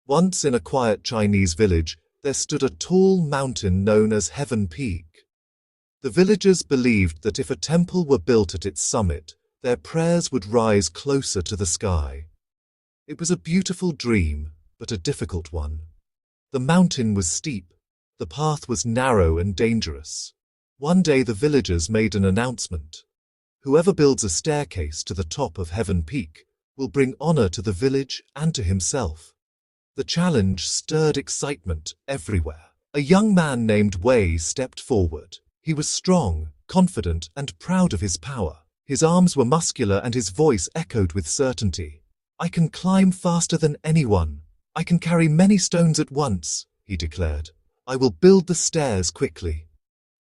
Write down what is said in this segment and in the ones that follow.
Once in a quiet Chinese village, there stood a tall mountain known as Heaven Peak. The villagers believed that if a temple were built at its summit, their prayers would rise closer to the sky. It was a beautiful dream, but a difficult one. The mountain was steep, the path was narrow and dangerous. One day the villagers made an announcement. Whoever builds a staircase to the top of Heaven Peak will bring honor to the village and to himself. The challenge stirred excitement everywhere. A young man named Wei stepped forward. He was strong, confident, and proud of his power. His arms were muscular and his voice echoed with certainty. "I can climb faster than anyone. I can carry many stones at once," he declared. "I will build the stairs quickly."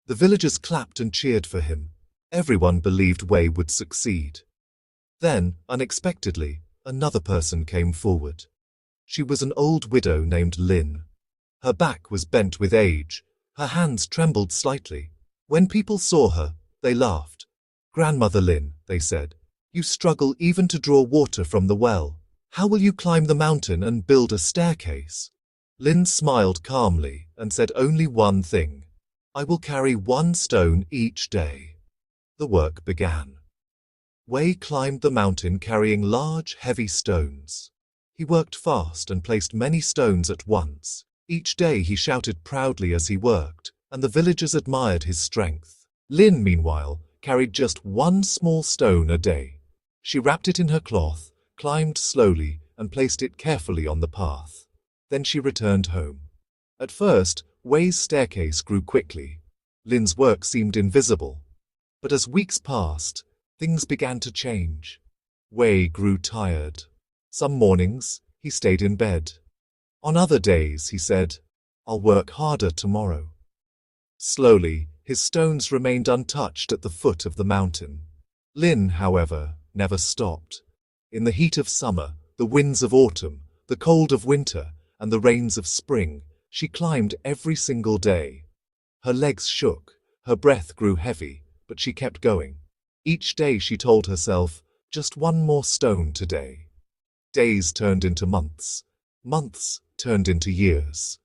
The villagers clapped and cheered for him. Everyone believed Wei would succeed. Then, unexpectedly, another person came forward. She was an old widow named Lin. Her back was bent with age. Her hands trembled slightly. When people saw her, they laughed. "Grandmother Lin," they said, "you struggle even to draw water from the well. How will you climb the mountain and build a staircase?" Lin smiled calmly and said only one thing. "I will carry one stone each day." The work began. Wei climbed the mountain carrying large, heavy stones. He worked fast and placed many stones at once. Each day he shouted proudly as he worked, and the villagers admired his strength. Lin, meanwhile, carried just one small stone a day. She wrapped it in her cloth, climbed slowly, and placed it carefully on the path. Then she returned home. At first, Wei's staircase grew quickly. Lin's work seemed invisible. But as weeks passed, things began to change. Wei grew tired. Some mornings, he stayed in bed. On other days, he said, "I'll work harder tomorrow." Slowly, his stones remained untouched at the foot of the mountain. Lin, however, never stopped. In the heat of summer, the winds of autumn, the cold of winter, and the rains of spring, she climbed every single day. Her legs shook, her breath grew heavy, but she kept going. Each day she told herself, "Just one more stone today." Days turned into months. Months turned into years.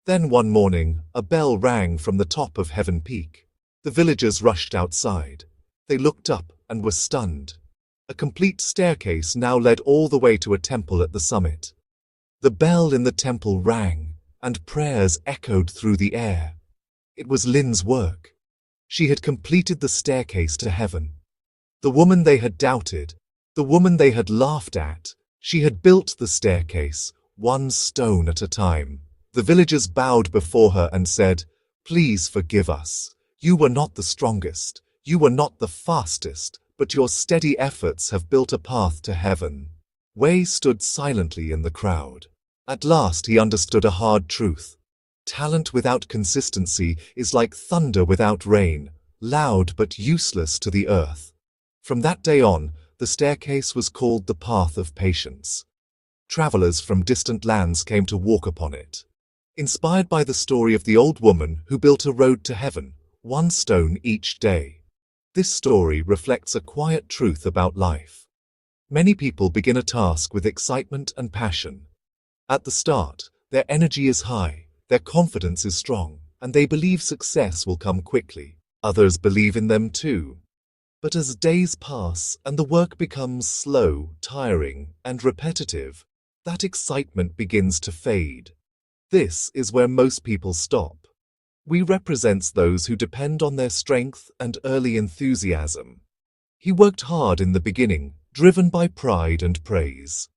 Then one morning, a bell rang from the top of Heaven Peak. The villagers rushed outside. They looked up and were stunned. A complete staircase now led all the way to a temple at the summit. The bell in the temple rang, and prayers echoed through the air. It was Lin's work. She had completed the staircase to heaven. The woman they had doubted, the woman they had laughed at, she had built the staircase, one stone at a time. The villagers bowed before her and said, "Please forgive us. You were not the strongest, you were not the fastest, but your steady efforts have built a path to heaven." Wei stood silently in the crowd. At last he understood a hard truth. Talent without consistency is like thunder without rain, loud but useless to the earth. From that day on, the staircase was called the Path of Patience. Travelers from distant lands came to walk upon it. Inspired by the story of the old woman who built a road to heaven, one stone each day. This story reflects a quiet truth about life. Many people begin a task with excitement and passion. At the start, their energy is high, their confidence is strong, and they believe success will come quickly. Others believe in them too. But as days pass and the work becomes slow, tiring, and repetitive, that excitement begins to fade. This is where most people stop. We represent those who depend on their strength and early enthusiasm. He worked hard in the beginning, driven by pride and praise.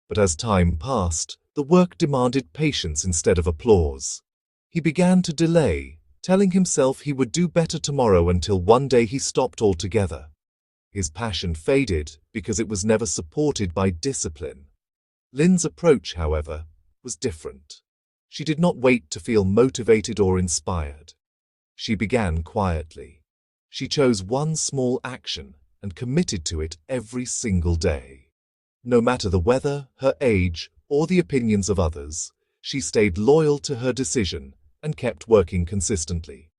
But as time passed, the work demanded patience instead of applause. He began to delay, telling himself he would do better tomorrow until one day he stopped altogether. His passion faded because it was never supported by discipline. Lin's approach, however, was different. She did not wait to feel motivated or inspired. She began quietly. She chose one small action and committed to it every single day. No matter the weather, her age, or the opinions of others, she stayed loyal to her decision and kept working consistently.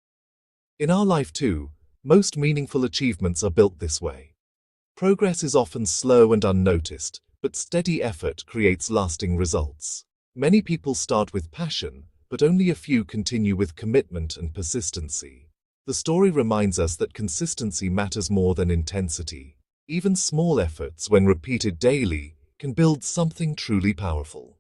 In our life too, most meaningful achievements are built this way. Progress is often slow and unnoticed, but steady effort creates lasting results. Many people start with passion, but only a few continue with commitment and persistency. The story reminds us that consistency matters more than intensity. Even small efforts, when repeated daily, can build something truly powerful.